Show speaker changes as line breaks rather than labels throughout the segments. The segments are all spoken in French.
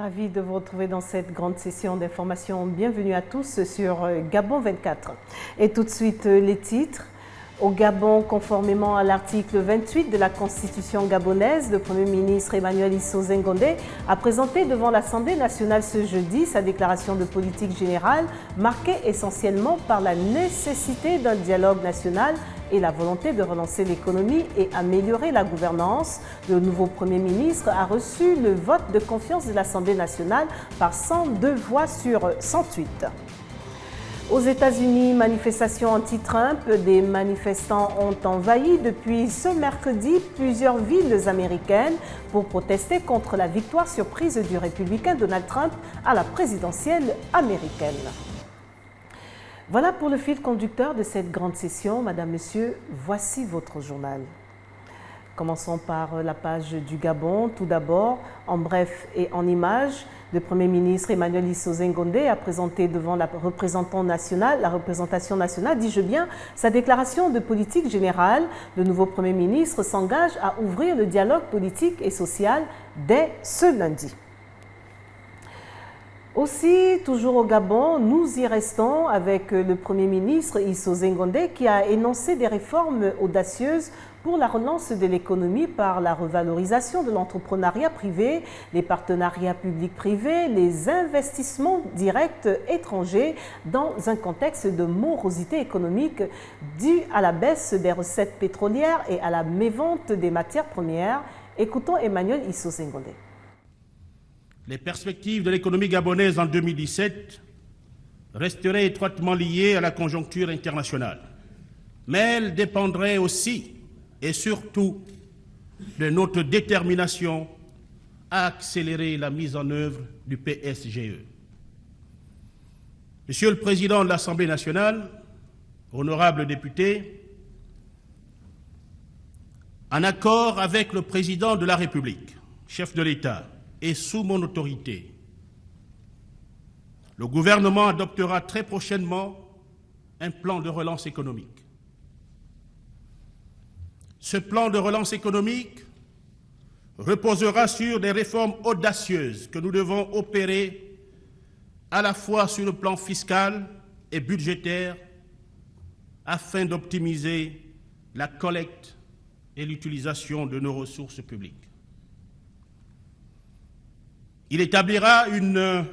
Ravi de vous retrouver dans cette grande session d'information. Bienvenue à tous sur Gabon 24. Et tout de suite, les titres. Au Gabon, conformément à l'article 28 de la Constitution gabonaise, le Premier ministre Emmanuel Issozé Ngondé a présenté devant l'Assemblée nationale ce jeudi sa déclaration de politique générale, marquée essentiellement par la nécessité d'un dialogue national et la volonté de relancer l'économie et améliorer la gouvernance. Le nouveau Premier ministre a reçu le vote de confiance de l'Assemblée nationale par 102 voix sur 108. Aux États-Unis, manifestations anti-Trump, des manifestants ont envahi depuis ce mercredi plusieurs villes américaines pour protester contre la victoire surprise du républicain Donald Trump à la présidentielle américaine. Voilà pour le fil conducteur de cette grande session. Madame, Monsieur, voici votre journal. Commençons par la page du Gabon. Tout d'abord, en bref et en images, le Premier ministre Emmanuel Issozé Ngondé a présenté devant la représentation nationale, dis-je bien, sa déclaration de politique générale. Le nouveau Premier ministre s'engage à ouvrir le dialogue politique et social dès ce lundi. Aussi, toujours au Gabon, nous y restons avec le Premier ministre Issozé Ngondé qui a énoncé des réformes audacieuses pour la relance de l'économie par la revalorisation de l'entrepreneuriat privé, les partenariats publics-privés, les investissements directs étrangers dans un contexte de morosité économique due à la baisse des recettes pétrolières et à la mévente des matières premières. Écoutons Emmanuel Issozé Ngondé.
Les perspectives de l'économie gabonaise en 2017 resteraient étroitement liées à la conjoncture internationale. Mais elles dépendraient aussi et surtout de notre détermination à accélérer la mise en œuvre du PSGE. Monsieur le Président de l'Assemblée nationale, honorables députés, en accord avec le Président de la République, chef de l'État, et sous mon autorité, le gouvernement adoptera très prochainement un plan de relance économique. Ce plan de relance économique reposera sur des réformes audacieuses que nous devons opérer à la fois sur le plan fiscal et budgétaire afin d'optimiser la collecte et l'utilisation de nos ressources publiques. Il établira une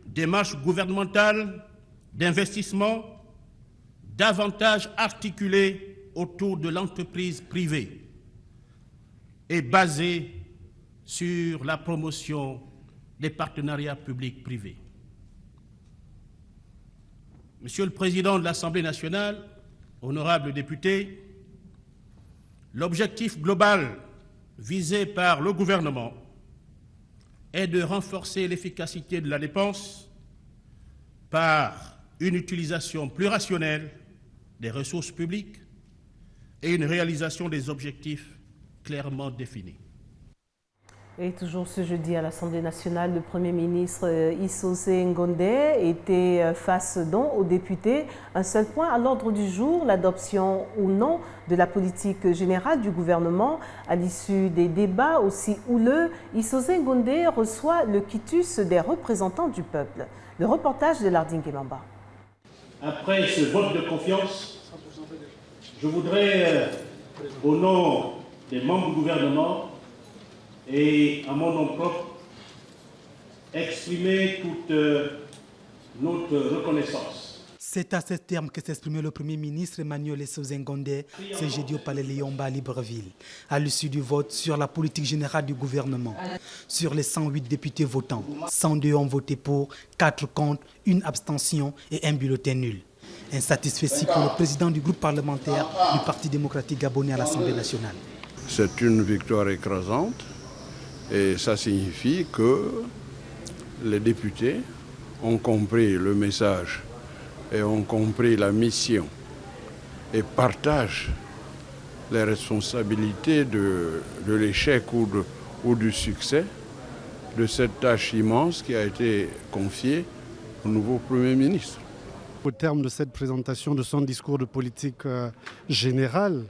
démarche gouvernementale d'investissement davantage articulée autour de l'entreprise privée et basée sur la promotion des partenariats publics-privés. Monsieur le Président de l'Assemblée nationale, honorables députés, l'objectif global visé par le gouvernement est de renforcer l'efficacité de la dépense par une utilisation plus rationnelle des ressources publiques et une réalisation des objectifs clairement définis.
Et toujours ce jeudi à l'Assemblée nationale, le Premier ministre Issozé Ngondé était face donc aux députés. Un seul point à l'ordre du jour, l'adoption ou non de la politique générale du gouvernement. À l'issue des débats aussi houleux, Issozé Ngondé reçoit le quitus des représentants du peuple. Le reportage de Lardine Guémamba.
Après ce vote de confiance, je voudrais, au nom des membres du gouvernement et à mon nom propre, exprimer toute notre reconnaissance.
C'est à ce terme que s'exprimait le Premier ministre Emmanuel Issozé Ngondé ce jeudi au Palais Liyomba à Libreville, à l'issue du vote sur la politique générale du gouvernement. Sur les 108 députés votants, 102 ont voté pour, 4 contre, 1 abstention et 1 bulletin nul. Insatisfait pour le président du groupe parlementaire du Parti démocratique gabonais à l'Assemblée nationale.
C'est une victoire écrasante et ça signifie que les députés ont compris le message et ont compris la mission et partagent les responsabilités de l'échec ou du succès de cette tâche immense qui a été confiée au nouveau Premier ministre.
Au terme de cette présentation de son discours de politique générale,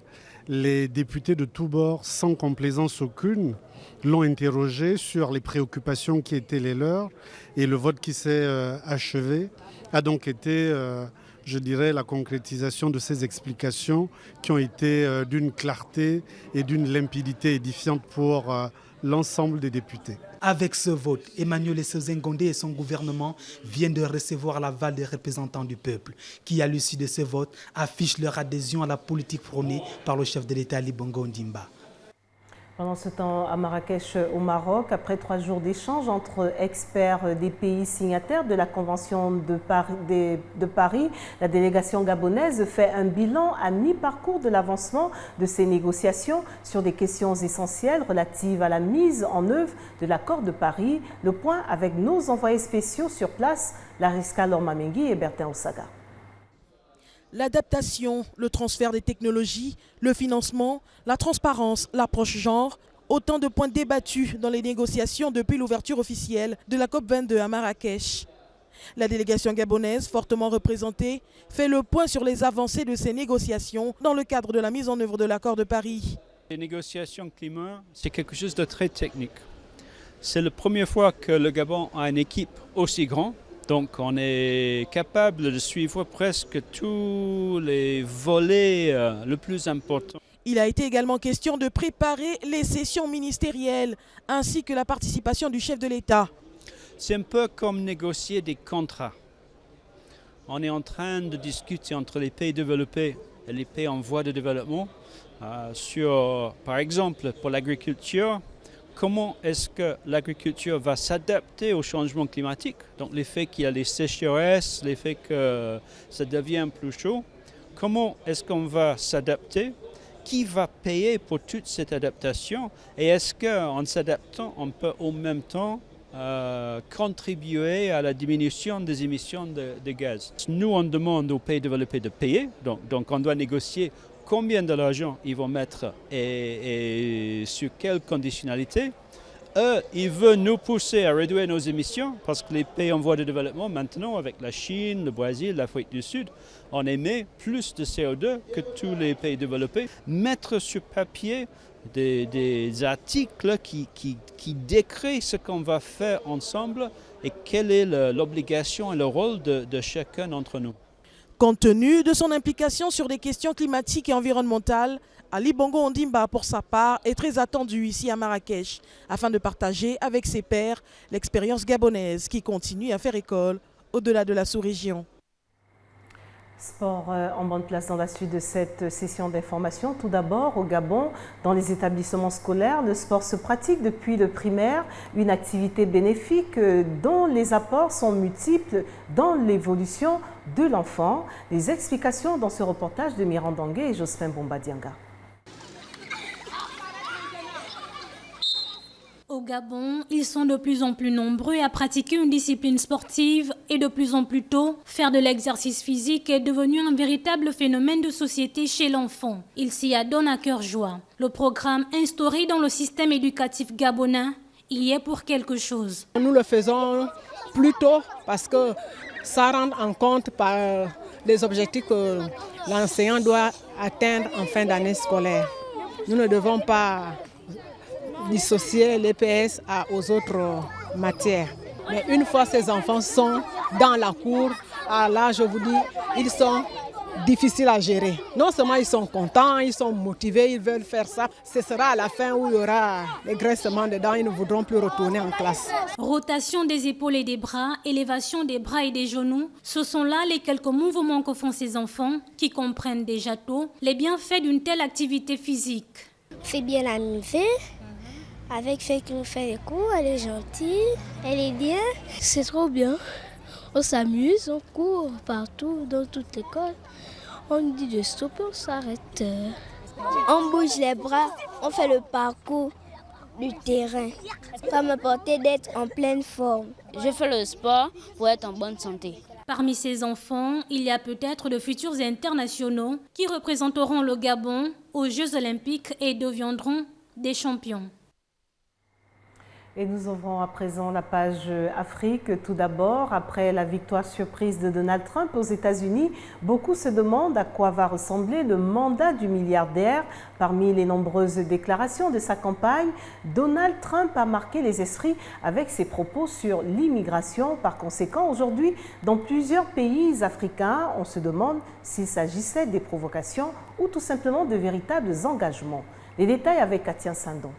les députés de tous bords, sans complaisance aucune, l'ont interrogé sur les préoccupations qui étaient les leurs. Et le vote qui s'est achevé a donc été, je dirais, la concrétisation de ces explications qui ont été d'une clarté et d'une limpidité édifiante pour l'ensemble des députés.
Avec ce vote, Emmanuel Essoze Ngondé et son gouvernement viennent de recevoir l'aval des représentants du peuple qui, à l'issue de ce vote, affichent leur adhésion à la politique prônée par le chef de l'État Ali Bongo Ondimba.
Pendant ce temps, à Marrakech, au Maroc, après 3 jours d'échanges entre experts des pays signataires de la Convention de Paris, la délégation gabonaise fait un bilan à mi-parcours de l'avancement de ces négociations sur des questions essentielles relatives à la mise en œuvre de l'accord de Paris. Le point avec nos envoyés spéciaux sur place, Lariska Lormamengi et Bertin Osaga.
L'adaptation, le transfert des technologies, le financement, la transparence, l'approche genre, autant de points débattus dans les négociations depuis l'ouverture officielle de la COP22 à Marrakech. La délégation gabonaise, fortement représentée, fait le point sur les avancées de ces négociations dans le cadre de la mise en œuvre de l'accord de Paris.
Les négociations climat, c'est quelque chose de très technique. C'est la première fois que le Gabon a une équipe aussi grande. Donc on est capable de suivre presque tous les volets les plus importants.
Il a été également question de préparer les sessions ministérielles ainsi que la participation du chef de l'État.
C'est un peu comme négocier des contrats. On est en train de discuter entre les pays développés et les pays en voie de développement sur, par exemple, pour l'agriculture, comment est-ce que l'agriculture va s'adapter au changement climatique? Donc l'effet qu'il y a les sécheresses, l'effet que ça devient plus chaud. Comment est-ce qu'on va s'adapter? Qui va payer pour toute cette adaptation? Et est-ce qu'en s'adaptant, on peut en même temps contribuer à la diminution des émissions de gaz? Nous, on demande aux pays développés de payer, donc on doit négocier combien de l'argent ils vont mettre et sur quelles conditionnalités. Eux, ils veulent nous pousser à réduire nos émissions parce que les pays en voie de développement, maintenant, avec la Chine, le Brésil, l'Afrique du Sud, on émet plus de CO2 que tous les pays développés. Mettre sur papier des articles qui décrivent ce qu'on va faire ensemble et quelle est l'obligation et le rôle de chacun d'entre nous.
Compte tenu de son implication sur des questions climatiques et environnementales, Ali Bongo Ondimba, pour sa part, est très attendu ici à Marrakech afin de partager avec ses pairs l'expérience gabonaise qui continue à faire école au-delà de la sous-région.
Sport en bonne place dans la suite de cette session d'information. Tout d'abord, au Gabon, dans les établissements scolaires, le sport se pratique depuis le primaire, une activité bénéfique dont les apports sont multiples dans l'évolution de l'enfant. Les explications dans ce reportage de Miranda Ngué et Jospin Bombadianga.
Au Gabon, ils sont de plus en plus nombreux à pratiquer une discipline sportive et de plus en plus tôt, faire de l'exercice physique est devenu un véritable phénomène de société chez l'enfant. Ils s'y adonnent à cœur joie. Le programme instauré dans le système éducatif gabonais y est pour quelque chose.
Nous le faisons plus tôt parce que ça rend en compte par les objectifs que l'enseignant doit atteindre en fin d'année scolaire. Nous ne devons pas dissocier l'EPS aux autres matières. Mais une fois ces enfants sont dans la cour, là je vous dis, ils sont difficiles à gérer. Non seulement ils sont contents, ils sont motivés, ils veulent faire ça. Ce sera à la fin où il y aura les graissements dedans, ils ne voudront plus retourner en classe.
Rotation des épaules et des bras, élévation des bras et des genoux, ce sont là les quelques mouvements que font ces enfants qui comprennent déjà tôt les bienfaits d'une telle activité physique.
C'est bien amusé. Avec celle qui nous fait les cours, elle est gentille, elle est bien. C'est trop bien. On s'amuse, on court partout, dans toute l'école. On dit de stopper, on s'arrête. On bouge les bras, on fait le parcours du terrain. Ça m'apporte d'être en pleine forme.
Je fais le sport pour être en bonne santé.
Parmi ces enfants, il y a peut-être de futurs internationaux qui représenteront le Gabon aux Jeux Olympiques et deviendront des champions.
Et nous ouvrons à présent la page Afrique. Tout d'abord, après la victoire surprise de Donald Trump aux États-Unis, beaucoup se demandent à quoi va ressembler le mandat du milliardaire. Parmi les nombreuses déclarations de sa campagne, Donald Trump a marqué les esprits avec ses propos sur l'immigration. Par conséquent, aujourd'hui, dans plusieurs pays africains, on se demande s'il s'agissait des provocations ou tout simplement de véritables engagements. Les détails avec Katia Sandon.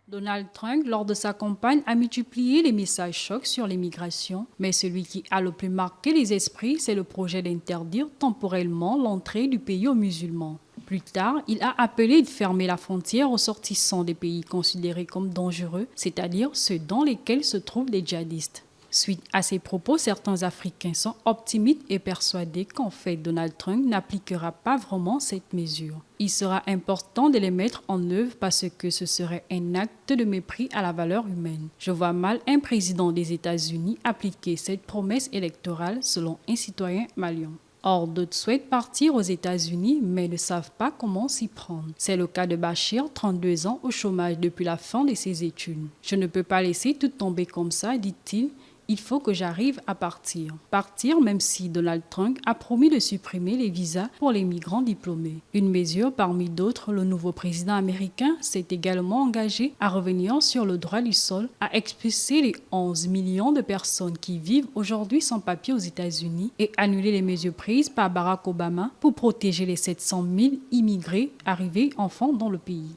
Donald Trump, lors de sa campagne, a multiplié les messages chocs sur l'immigration. Mais celui qui a le plus marqué les esprits, c'est le projet d'interdire temporellement l'entrée du pays aux musulmans. Plus tard, il a appelé de fermer la frontière aux sortissants des pays considérés comme dangereux, c'est-à-dire ceux dans lesquels se trouvent des djihadistes. Suite à ces propos, certains Africains sont optimistes et persuadés qu'en fait, Donald Trump n'appliquera pas vraiment cette mesure. Il sera important de les mettre en œuvre parce que ce serait un acte de mépris à la valeur humaine. Je vois mal un président des États-Unis appliquer cette promesse électorale selon un citoyen malien. Or, d'autres souhaitent partir aux États-Unis, mais ne savent pas comment s'y prendre. C'est le cas de Bachir, 32 ans, au chômage depuis la fin de ses études. « Je ne peux pas laisser tout tomber comme ça », dit-il. Il faut que j'arrive à partir. Partir même si Donald Trump a promis de supprimer les visas pour les migrants diplômés. Une mesure parmi d'autres, le nouveau président américain s'est également engagé à revenir sur le droit du sol, à expulser les 11 millions de personnes qui vivent aujourd'hui sans papier aux États-Unis et annuler les mesures prises par Barack Obama pour protéger les 700 000 immigrés arrivés enfants dans le pays.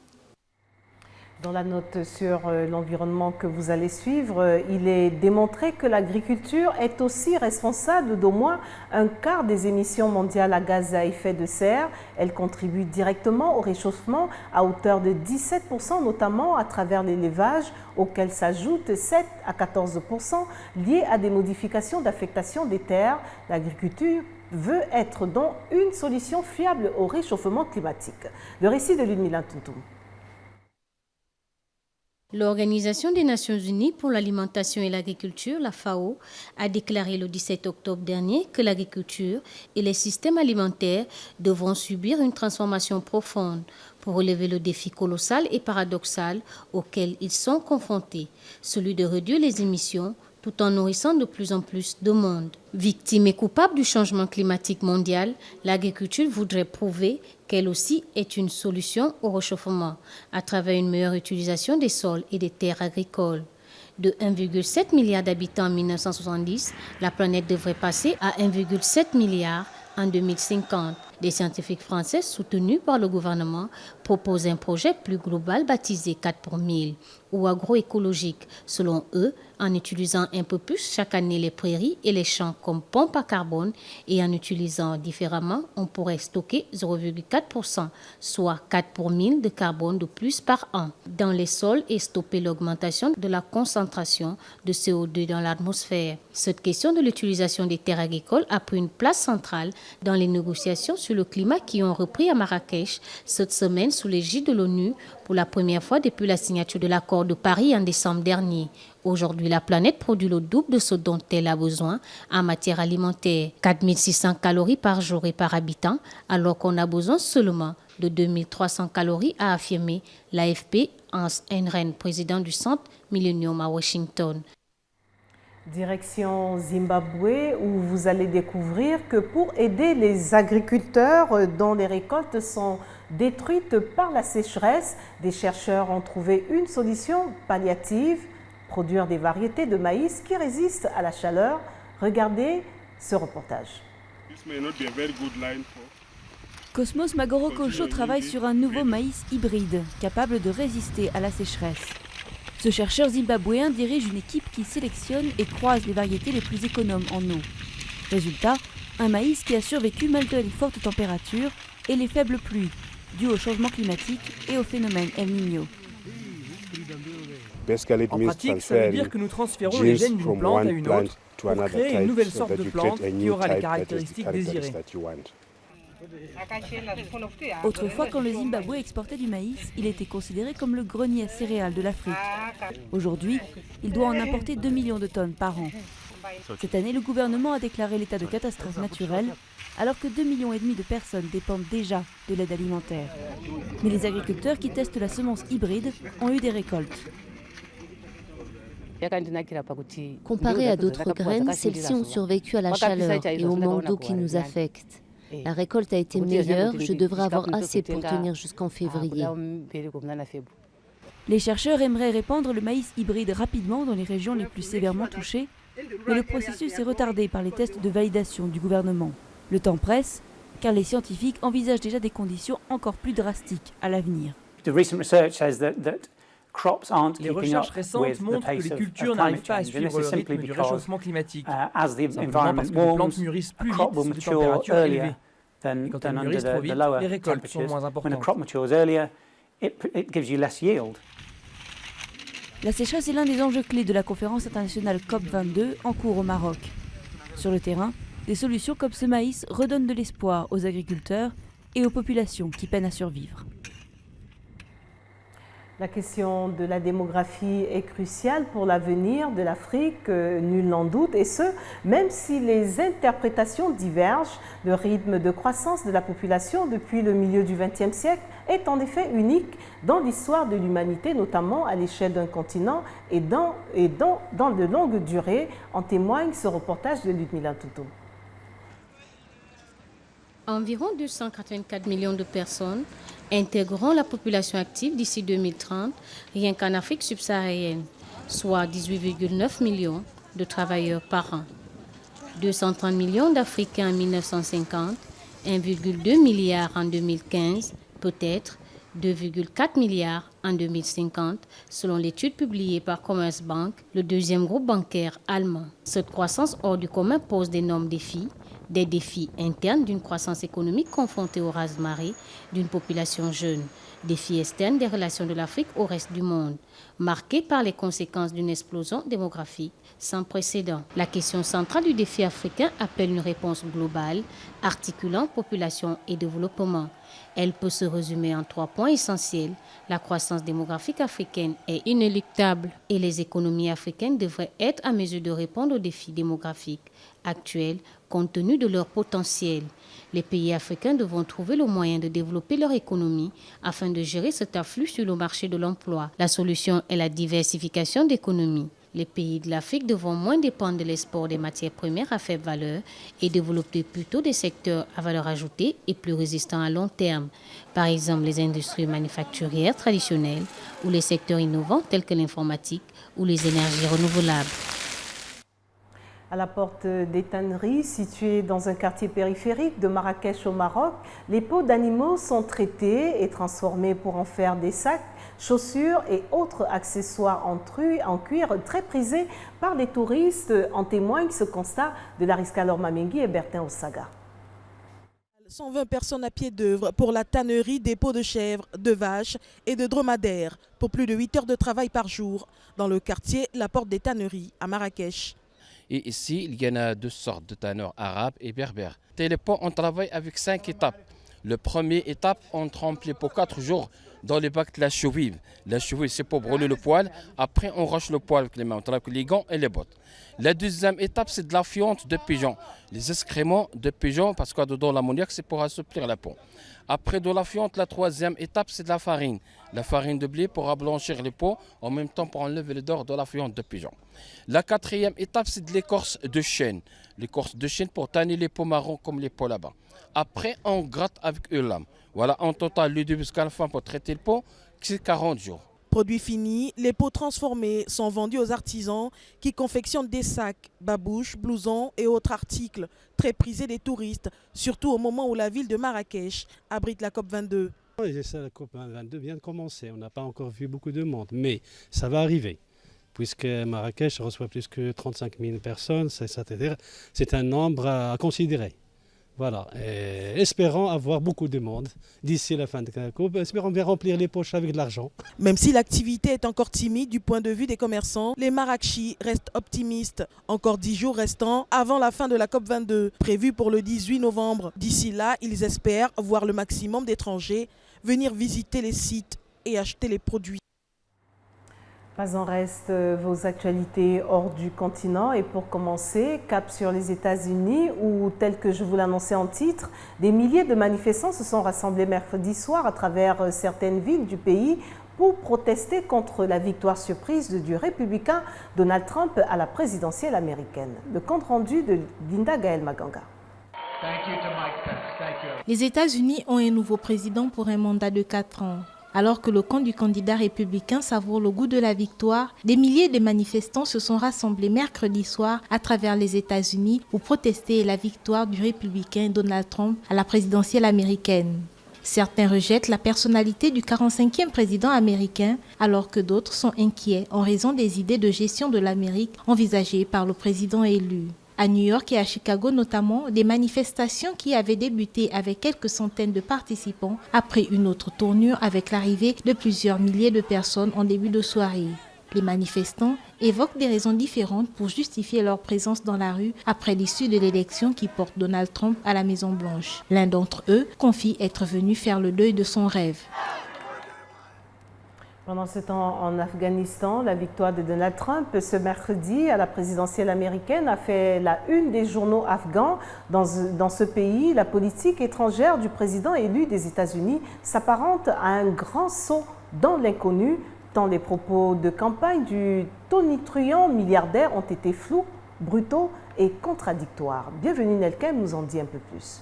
Dans la note sur l'environnement que vous allez suivre, il est démontré que l'agriculture est aussi responsable d'au moins un quart des émissions mondiales à gaz à effet de serre. Elle contribue directement au réchauffement à hauteur de 17%, notamment à travers l'élevage, auquel s'ajoutent 7 à 14% liés à des modifications d'affectation des terres. L'agriculture veut être donc une solution fiable au réchauffement climatique. Le récit de Ludmila Tuntum.
L'Organisation des Nations Unies pour l'alimentation et l'agriculture, la FAO, a déclaré le 17 octobre dernier que l'agriculture et les systèmes alimentaires devront subir une transformation profonde pour relever le défi colossal et paradoxal auquel ils sont confrontés, celui de réduire les émissions tout en nourrissant de plus en plus de monde. Victime et coupable du changement climatique mondial, l'agriculture voudrait prouver qu'elle aussi est une solution au réchauffement à travers une meilleure utilisation des sols et des terres agricoles. De 1,7 milliard d'habitants en 1970, la planète devrait passer à 1,7 milliard en 2050. Des scientifiques français soutenus par le gouvernement proposent un projet plus global baptisé 4 pour 1000 ou agroécologique, selon eux, en utilisant un peu plus chaque année les prairies et les champs comme pompe à carbone et en utilisant différemment, on pourrait stocker 0,4%, soit 4 pour 1000 de carbone de plus par an dans les sols et stopper l'augmentation de la concentration de CO2 dans l'atmosphère. Cette question de l'utilisation des terres agricoles a pris une place centrale dans les négociations sur le climat qui ont repris à Marrakech cette semaine sous l'égide de l'ONU pour la première fois depuis la signature de l'accord de Paris en décembre dernier. Aujourd'hui, la planète produit le double de ce dont elle a besoin en matière alimentaire, 4600 calories par jour et par habitant, alors qu'on a besoin seulement de 2300 calories, a affirmé l'AFP, Hans Henren, président du Centre Millennium à Washington.
Direction Zimbabwe, où vous allez découvrir que pour aider les agriculteurs dont les récoltes sont détruites par la sécheresse, des chercheurs ont trouvé une solution palliative, produire des variétés de maïs qui résistent à la chaleur. Regardez ce reportage.
Cosmos Magorokocho travaille sur un nouveau maïs hybride, capable de résister à la sécheresse. Ce chercheur zimbabwéen dirige une équipe qui sélectionne et croise les variétés les plus économes en eau. Résultat, un maïs qui a survécu malgré les fortes températures et les faibles pluies, dues au changement climatique et au phénomène El Niño.
En pratique, ça veut dire que nous transférons les gènes d'une plante à une autre pour créer une nouvelle sorte de plante qui aura les caractéristiques désirées.
Autrefois, quand le Zimbabwe exportait du maïs, il était considéré comme le grenier à céréales de l'Afrique. Aujourd'hui, il doit en importer 2 millions de tonnes par an. Cette année, le gouvernement a déclaré l'état de catastrophe naturelle, alors que 2,5 millions de personnes dépendent déjà de l'aide alimentaire. Mais les agriculteurs qui testent la semence hybride ont eu des récoltes.
Comparé à d'autres graines, celles-ci ont survécu à la chaleur et au manque d'eau qui nous affecte. La récolte a été meilleure, je devrais avoir assez pour tenir jusqu'en février.
Les chercheurs aimeraient répandre le maïs hybride rapidement dans les régions les plus sévèrement touchées, mais le processus est retardé par les tests de validation du gouvernement. Le temps presse, car les scientifiques envisagent déjà des conditions encore plus drastiques à l'avenir.
Les recherches récentes montrent que les cultures n'arrivent pas à suivre le rythme du réchauffement climatique, simplement parce que les plantes mûrissent plus vite sous des températures élevées. Et quand elles mûrissent trop vite, les récoltes sont moins importantes.
La sécheresse est l'un des enjeux clés de la conférence internationale COP22 en cours au Maroc. Sur le terrain, des solutions comme ce maïs redonnent de l'espoir aux agriculteurs et aux populations qui peinent à survivre.
La question de la démographie est cruciale pour l'avenir de l'Afrique, nul n'en doute, et ce, même si les interprétations divergent. Le rythme de croissance de la population depuis le milieu du XXe siècle est en effet unique dans l'histoire de l'humanité, notamment à l'échelle d'un continent et dans de longues durées. En témoigne ce reportage de Ludmila Toutou.
Environ 284 millions de personnes intégreront la population active d'ici 2030, rien qu'en Afrique subsaharienne, soit 18,9 millions de travailleurs par an. 230 millions d'Africains en 1950, 1,2 milliard en 2015, peut-être 2,4 milliards en 2050, selon l'étude publiée par Commerzbank, le deuxième groupe bancaire allemand. Cette croissance hors du commun pose d'énormes défis, des défis internes d'une croissance économique confrontée au raz-de-marée d'une population jeune, défis externes des relations de l'Afrique au reste du monde, marqués par les conséquences d'une explosion démographique sans précédent. La question centrale du défi africain appelle une réponse globale, articulant population et développement. Elle peut se résumer en 3 points essentiels. La croissance démographique africaine est inéluctable et les économies africaines devraient être à mesure de répondre aux défis démographiques actuels compte tenu de leur potentiel. Les pays africains devront trouver le moyen de développer leur économie afin de gérer cet afflux sur le marché de l'emploi. La solution est la diversification d'économies. Les pays de l'Afrique devront moins dépendre de l'export des matières premières à faible valeur et développer plutôt des secteurs à valeur ajoutée et plus résistants à long terme. Par exemple, les industries manufacturières traditionnelles ou les secteurs innovants tels que l'informatique ou les énergies renouvelables.
À la porte des tanneries, situées dans un quartier périphérique de Marrakech au Maroc, les peaux d'animaux sont traitées et transformées pour en faire des sacs, chaussures et autres accessoires en cuir très prisés par les touristes. En témoigne ce constat de Lariska Lormamengi et Bertin Ossaga.
120 personnes à pied d'œuvre pour la tannerie des peaux de chèvre, de vaches et de dromadaires pour plus de 8 heures de travail par jour dans le quartier La Porte des Tanneries à Marrakech.
Et ici, il y en a 2 sortes de tanneurs, arabes et berbères. Les peaux, on travaille avec 5 étapes. La première étape, on trempe les peaux 4 jours dans les bacs de la cheville. La cheville, c'est pour brûler le poil. Après, on roche le poil avec les mains. On travaille avec les gants et les bottes. La deuxième étape, c'est de la fiente de pigeon. Les excréments de pigeon, parce qu'il y a dedans l'ammoniac, c'est pour assouplir la peau. Après de la fiente, la troisième étape, c'est de la farine. La farine de blé pour ablanchir les peaux, en même temps pour enlever l'odeur de la fiente de pigeon. La quatrième étape, c'est de l'écorce de chêne. L'écorce de chêne pour tanner les peaux marrons comme les peaux là-bas. Après, on gratte avec une lame. Voilà, en total, le début jusqu'à la fin pour traiter le peau, c'est 40 jours.
Produits finis, les peaux transformées sont vendues aux artisans qui confectionnent des sacs, babouches, blousons et autres articles très prisés des touristes, surtout au moment où la ville de Marrakech abrite la COP22.
La COP22 vient de commencer, on n'a pas encore vu beaucoup de monde, mais ça va arriver. Puisque Marrakech reçoit plus que 35 000 personnes, c'est un nombre à considérer. Voilà, et espérons avoir beaucoup de monde d'ici la fin de la coupe. Espérons bien remplir les poches avec de l'argent.
Même si l'activité est encore timide du point de vue des commerçants, les Marrakechis restent optimistes. Encore 10 jours restants avant la fin de la COP22, prévue pour le 18 novembre. D'ici là, ils espèrent voir le maximum d'étrangers venir visiter les sites et acheter les produits.
Pas en reste vos actualités hors du continent et pour commencer, cap sur les États-Unis où, tel que je vous l'annonçais en titre, des milliers de manifestants se sont rassemblés mercredi soir à travers certaines villes du pays pour protester contre la victoire surprise du républicain Donald Trump à la présidentielle américaine. Le compte rendu de Linda Gaël Maganga.
Les États-Unis ont un nouveau président pour un mandat de 4 ans. Alors que le camp du candidat républicain savoure le goût de la victoire, des milliers de manifestants se sont rassemblés mercredi soir à travers les États-Unis pour protester la victoire du républicain Donald Trump à la présidentielle américaine. Certains rejettent la personnalité du 45e président américain, alors que d'autres sont inquiets en raison des idées de gestion de l'Amérique envisagées par le président élu. À New York et à Chicago notamment, des manifestations qui avaient débuté avec quelques centaines de participants a pris une autre tournure avec l'arrivée de plusieurs milliers de personnes en début de soirée. Les manifestants évoquent des raisons différentes pour justifier leur présence dans la rue après l'issue de l'élection qui porte Donald Trump à la Maison-Blanche. L'un d'entre eux confie être venu faire le deuil de son rêve.
Pendant ce temps, en Afghanistan, la victoire de Donald Trump ce mercredi à la présidentielle américaine a fait la une des journaux afghans. Dans ce pays, la politique étrangère du président élu des États-Unis s'apparente à un grand saut dans l'inconnu, tant les propos de campagne du tonitruant milliardaire ont été flous, brutaux et contradictoires. Bienvenue Nelkem nous en dit un peu plus.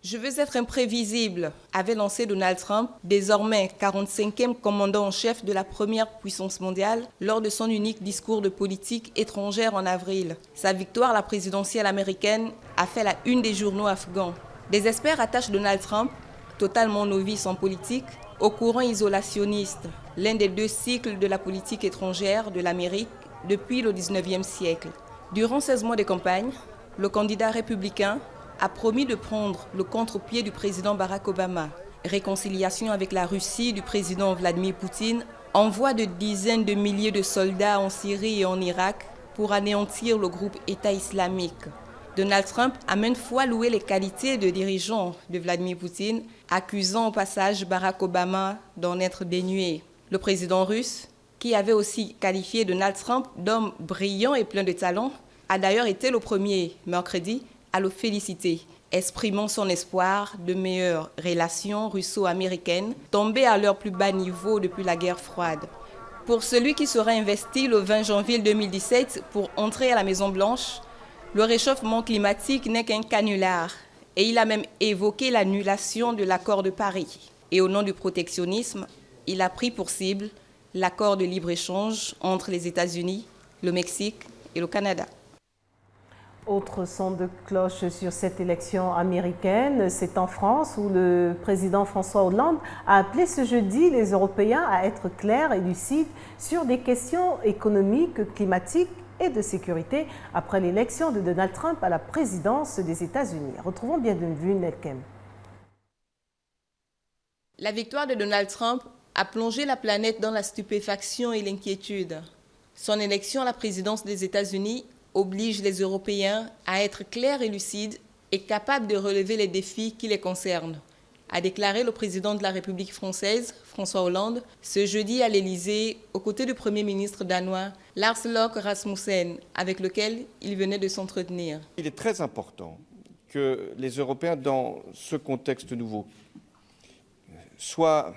Je veux être imprévisible, avait lancé Donald Trump, désormais 45e commandant en chef de la première puissance mondiale, lors de son unique discours de politique étrangère en avril. Sa victoire à la présidentielle américaine a fait la une des journaux afghans. Des experts attachent Donald Trump, totalement novice en politique, au courant isolationniste, l'un des deux cycles de la politique étrangère de l'Amérique depuis le 19e siècle. Durant 16 mois de campagne, le candidat républicain a promis de prendre le contre-pied du président Barack Obama. Réconciliation avec la Russie du président Vladimir Poutine, envoi de dizaines de milliers de soldats en Syrie et en Irak pour anéantir le groupe État islamique. Donald Trump a maintes fois loué les qualités de dirigeant de Vladimir Poutine, accusant au passage Barack Obama d'en être dénué. Le président russe, qui avait aussi qualifié Donald Trump d'homme brillant et plein de talent, a d'ailleurs été le premier, mercredi, à le féliciter, exprimant son espoir de meilleures relations russo-américaines, tombées à leur plus bas niveau depuis la guerre froide. Pour celui qui sera investi le 20 janvier 2017 pour entrer à la Maison-Blanche, le réchauffement climatique n'est qu'un canular et il a même évoqué l'annulation de l'accord de Paris. Et au nom du protectionnisme, il a pris pour cible l'accord de libre-échange entre les États-Unis, le Mexique et le Canada.
Autre son de cloche sur cette élection américaine, c'est en France où le président François Hollande a appelé ce jeudi les Européens à être clairs et lucides sur des questions économiques, climatiques et de sécurité après l'élection de Donald Trump à la présidence des États-Unis. Retrouvons bienvenue Nelkem.
La victoire de Donald Trump a plongé la planète dans la stupéfaction et l'inquiétude. Son élection à la présidence des États-Unis oblige les Européens à être clairs et lucides et capables de relever les défis qui les concernent, a déclaré le président de la République française, François Hollande, ce jeudi à l'Élysée, aux côtés du Premier ministre danois, Lars Løkke Rasmussen, avec lequel il venait de s'entretenir.
Il est très important que les Européens, dans ce contexte nouveau, soient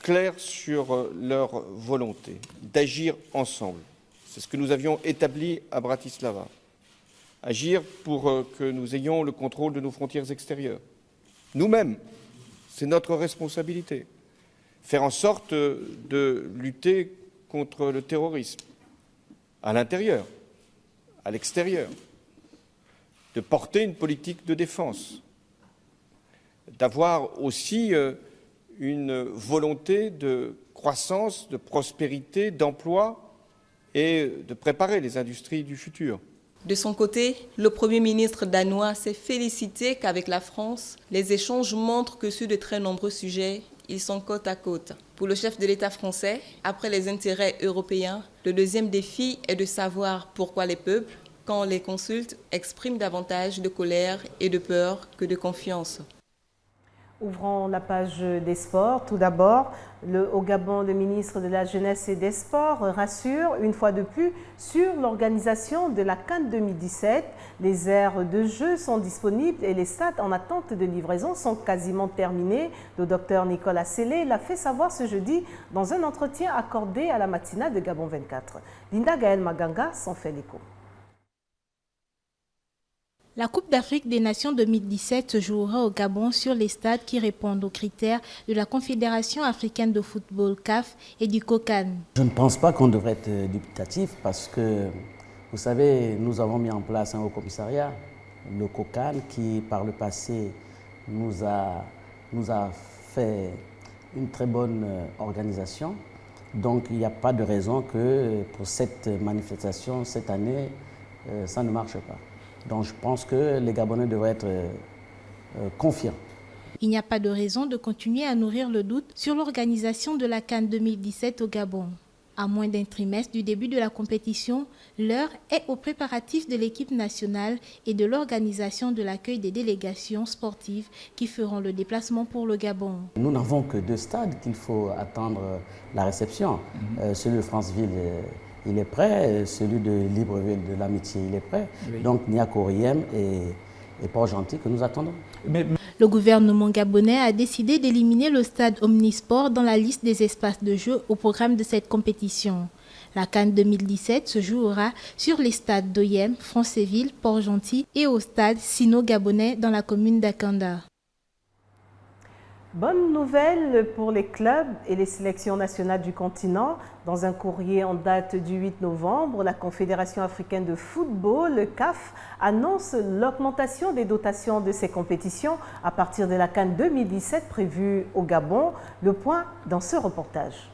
clairs sur leur volonté d'agir ensemble. C'est ce que nous avions établi à Bratislava. Agir pour que nous ayons le contrôle de nos frontières extérieures. Nous-mêmes, c'est notre responsabilité. Faire en sorte de lutter contre le terrorisme, à l'intérieur, à l'extérieur. De porter une politique de défense. D'avoir aussi une volonté de croissance, de prospérité, d'emploi, et de préparer les industries du futur.
De son côté, le Premier ministre danois s'est félicité qu'avec la France, les échanges montrent que sur de très nombreux sujets, ils sont côte à côte. Pour le chef de l'État français, après les intérêts européens, le deuxième défi est de savoir pourquoi les peuples, quand on les consulte, expriment davantage de colère et de peur que de confiance.
Ouvrons la page des sports. Tout d'abord, au Gabon, le ministre de la Jeunesse et des Sports rassure une fois de plus sur l'organisation de la CAN 2017. Les aires de jeu sont disponibles et les stades en attente de livraison sont quasiment terminés. Le docteur Nicolas Sellé l'a fait savoir ce jeudi dans un entretien accordé à la matinale de Gabon 24. Linda Gaël Maganga s'en fait l'écho.
La Coupe d'Afrique des Nations 2017 se jouera au Gabon sur les stades qui répondent aux critères de la Confédération africaine de football CAF et du COCAN.
Je ne pense pas qu'on devrait être dubitatif parce que, vous savez, nous avons mis en place un haut commissariat, le COCAN, qui par le passé nous a fait une très bonne organisation. Donc il n'y a pas de raison que pour cette manifestation, cette année, ça ne marche pas. Donc je pense que les Gabonais devraient être confiants.
Il n'y a pas de raison de continuer à nourrir le doute sur l'organisation de la CAN 2017 au Gabon. À moins d'un trimestre du début de la compétition, l'heure est aux préparatifs de l'équipe nationale et de l'organisation de l'accueil des délégations sportives qui feront le déplacement pour le Gabon.
Nous n'avons que 2 stades qu'il faut attendre la réception. Celui de Franceville, il est prêt, celui de Libreville de l'Amitié, il est prêt. Oui. Donc il n'y a qu'Oriem et Port-Gentil que nous attendons.
Le gouvernement gabonais a décidé d'éliminer le stade Omnisport dans la liste des espaces de jeu au programme de cette compétition. La CAN 2017 se jouera sur les stades d'Oyem, Franceville, Port-Gentil et au stade Sino-Gabonais dans la commune d'Akanda.
Bonne nouvelle pour les clubs et les sélections nationales du continent. Dans un courrier en date du 8 novembre, la Confédération africaine de football, le CAF, annonce l'augmentation des dotations de ces compétitions à partir de la CAN 2017 prévue au Gabon. Le point dans ce reportage.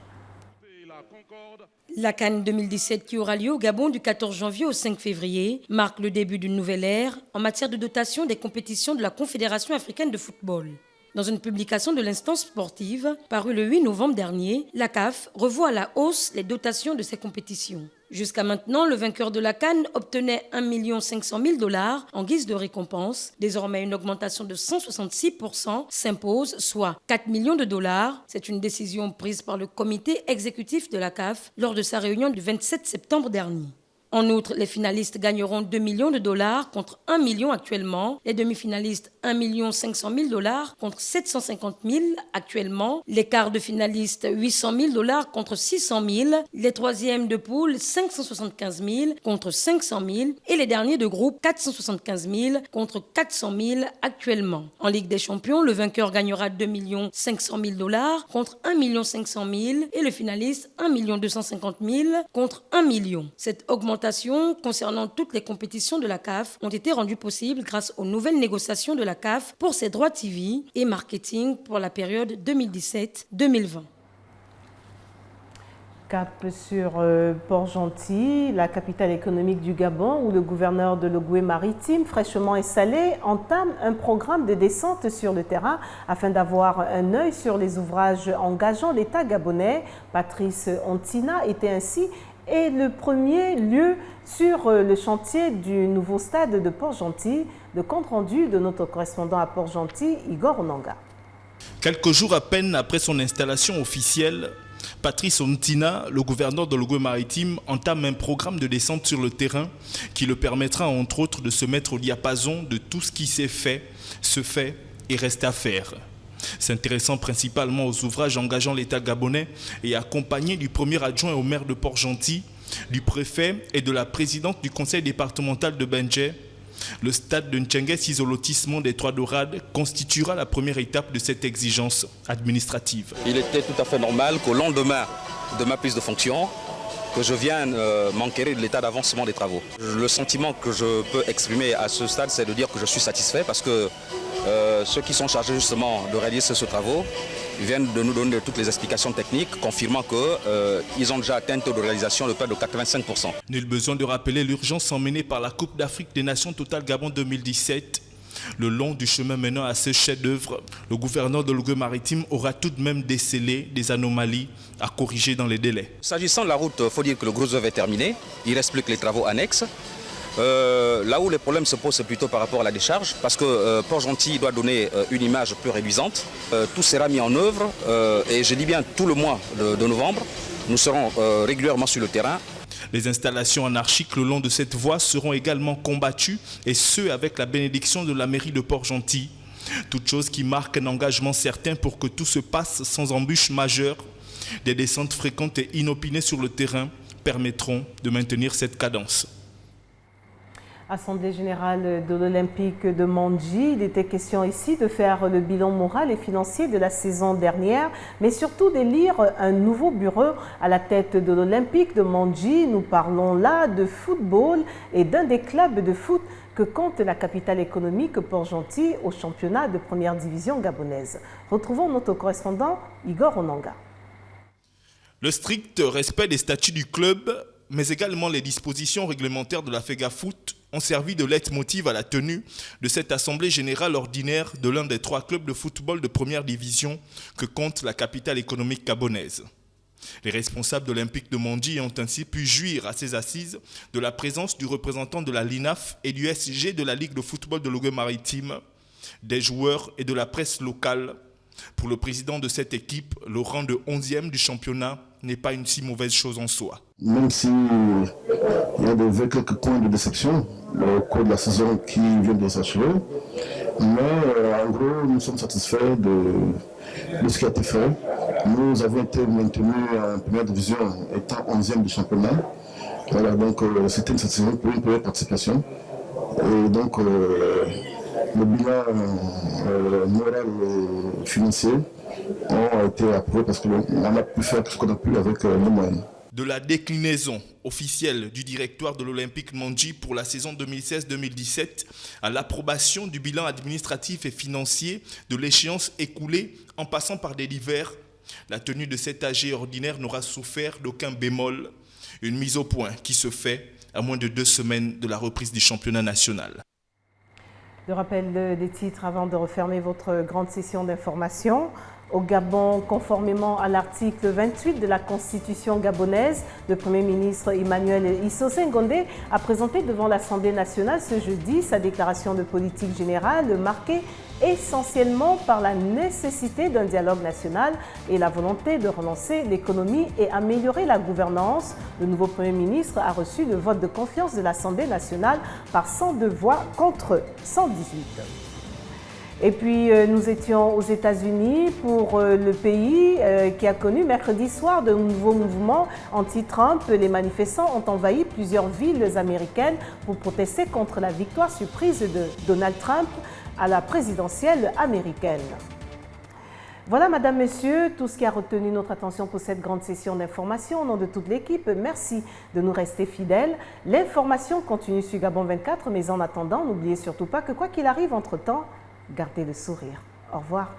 La CAN 2017 qui aura lieu au Gabon du 14 janvier au 5 février marque le début d'une nouvelle ère en matière de dotation des compétitions de la Confédération africaine de football. Dans une publication de l'instance sportive parue le 8 novembre dernier, la CAF revoit à la hausse les dotations de ces compétitions. Jusqu'à maintenant, le vainqueur de la CAN obtenait 1 500 000 $ en guise de récompense. Désormais, une augmentation de 166% s'impose, soit 4 millions de $. C'est une décision prise par le comité exécutif de la CAF lors de sa réunion du 27 septembre dernier. En outre, les finalistes gagneront 2 millions de $ contre 1 million actuellement. Les demi-finalistes, 1 500 000 $ contre 750 000 actuellement. Les quarts de finalistes, 800 000 $ contre 600 000. Les troisièmes de poule, 575 000 contre 500 000. Et les derniers de groupe, 475 000 contre 400 000 actuellement. En Ligue des Champions, le vainqueur gagnera 2 500 000 $ contre 1 500 000. Et le finaliste, 1 250 000 contre 1 million. Cette augmentation concernant toutes les compétitions de la CAF ont été rendues possibles grâce aux nouvelles négociations de la CAF pour ses droits TV et marketing pour la période 2017-2020.
Cap sur Port-Gentil, la capitale économique du Gabon, où le gouverneur de l'Ogooué-Maritime, fraîchement installé, entame un programme de descente sur le terrain afin d'avoir un œil sur les ouvrages engageant l'État gabonais. Patrice Ontina était ainsi et le premier lieu sur le chantier du nouveau stade de Port-Gentil. Le compte-rendu de notre correspondant à Port-Gentil, Igor Onanga.
Quelques jours à peine après son installation officielle, Patrice Ontina, le gouverneur de l'Ogooué-Maritime, entame un programme de descente sur le terrain qui le permettra entre autres de se mettre au diapason de tout ce qui s'est fait, se fait et reste à faire. S'intéressant principalement aux ouvrages engageant l'État gabonais et accompagné du premier adjoint au maire de Port-Gentil, du préfet et de la présidente du conseil départemental de Bendjé, le stade de Ntchenguès Lotissement des Trois Dorades constituera la première étape de cette exigence administrative.
Il était tout à fait normal qu'au lendemain de ma prise de fonction, que je vienne m'enquérir de l'état d'avancement des travaux. Le sentiment que je peux exprimer à ce stade, c'est de dire que je suis satisfait parce que ceux qui sont chargés justement de réaliser ces travaux viennent de nous donner toutes les explications techniques, confirmant qu'ils ont déjà atteint un taux de réalisation de près de 85%.
Nul besoin de rappeler l'urgence emmenée par la Coupe d'Afrique des Nations Total Gabon 2017. Le long du chemin menant à ce chef-d'œuvre, le gouverneur de l'Ogooué-Maritime aura tout de même décelé des anomalies à corriger dans les délais.
S'agissant de la route, il faut dire que le gros œuvre est terminé. Il ne reste plus que les travaux annexes. Là où les problèmes se posent, c'est plutôt par rapport à la décharge, parce que Port-Gentil doit donner une image plus réduisante. Tout sera mis en œuvre et je dis bien tout le mois de novembre. Nous serons régulièrement sur le terrain.
Les installations anarchiques le long de cette voie seront également combattues, et ce avec la bénédiction de la mairie de Port-Gentil. Toute chose qui marque un engagement certain pour que tout se passe sans embûches majeures. Des descentes fréquentes et inopinées sur le terrain permettront de maintenir cette cadence.
Assemblée générale de l'Olympique de Mandji, il était question ici de faire le bilan moral et financier de la saison dernière, mais surtout d'élire un nouveau bureau à la tête de l'Olympique de Mandji. Nous parlons là de football et d'un des clubs de foot que compte la capitale économique Port-Gentil au championnat de première division gabonaise. Retrouvons notre correspondant Igor Onanga.
Le strict respect des statuts du club, mais également les dispositions réglementaires de la FEGAFOOT ont servi de leitmotiv à la tenue de cette assemblée générale ordinaire de l'un des 3 clubs de football de première division que compte la capitale économique gabonaise. Les responsables de l'Olympique de Mandji ont ainsi pu jouir à ces assises de la présence du représentant de la LINAF et du SG de la Ligue de football de Logué-Maritime, des joueurs et de la presse locale. Pour le président de cette équipe, le rang de 11e du championnat n'est pas une si mauvaise chose en soi.
Même s'il y a quelques points de déception au cours de la saison qui vient de s'achever, mais en gros, nous sommes satisfaits de ce qui a été fait. Nous avons été maintenus en première division étant 11e du championnat. Voilà, donc c'était une satisfaction pour une première participation. Et donc, le bilan moral et financier ont été approuvés parce qu'on a pu faire tout ce qu'on a pu avec nos moyens.
De la déclinaison officielle du directoire de l'Olympique Mandji pour la saison 2016-2017 à l'approbation du bilan administratif et financier de l'échéance écoulée en passant par des divers, la tenue de cet AG ordinaire n'aura souffert d'aucun bémol. Une mise au point qui se fait à moins de 2 semaines de la reprise du championnat national.
Le rappel des titres avant de refermer votre grande session d'information. Au Gabon, conformément à l'article 28 de la Constitution gabonaise, le Premier ministre Emmanuel Issosé-Ngondé a présenté devant l'Assemblée nationale ce jeudi sa déclaration de politique générale marquée essentiellement par la nécessité d'un dialogue national et la volonté de relancer l'économie et améliorer la gouvernance. Le nouveau Premier ministre a reçu le vote de confiance de l'Assemblée nationale par 102 voix contre 118. Et puis, nous étions aux États-Unis pour le pays qui a connu mercredi soir de nouveaux mouvements anti-Trump. Les manifestants ont envahi plusieurs villes américaines pour protester contre la victoire surprise de Donald Trump à la présidentielle américaine. Voilà, Madame, Monsieur, tout ce qui a retenu notre attention pour cette grande session d'information. Au nom de toute l'équipe, merci de nous rester fidèles. L'information continue sur Gabon 24, mais en attendant, n'oubliez surtout pas que quoi qu'il arrive entre-temps, gardez le sourire. Au revoir.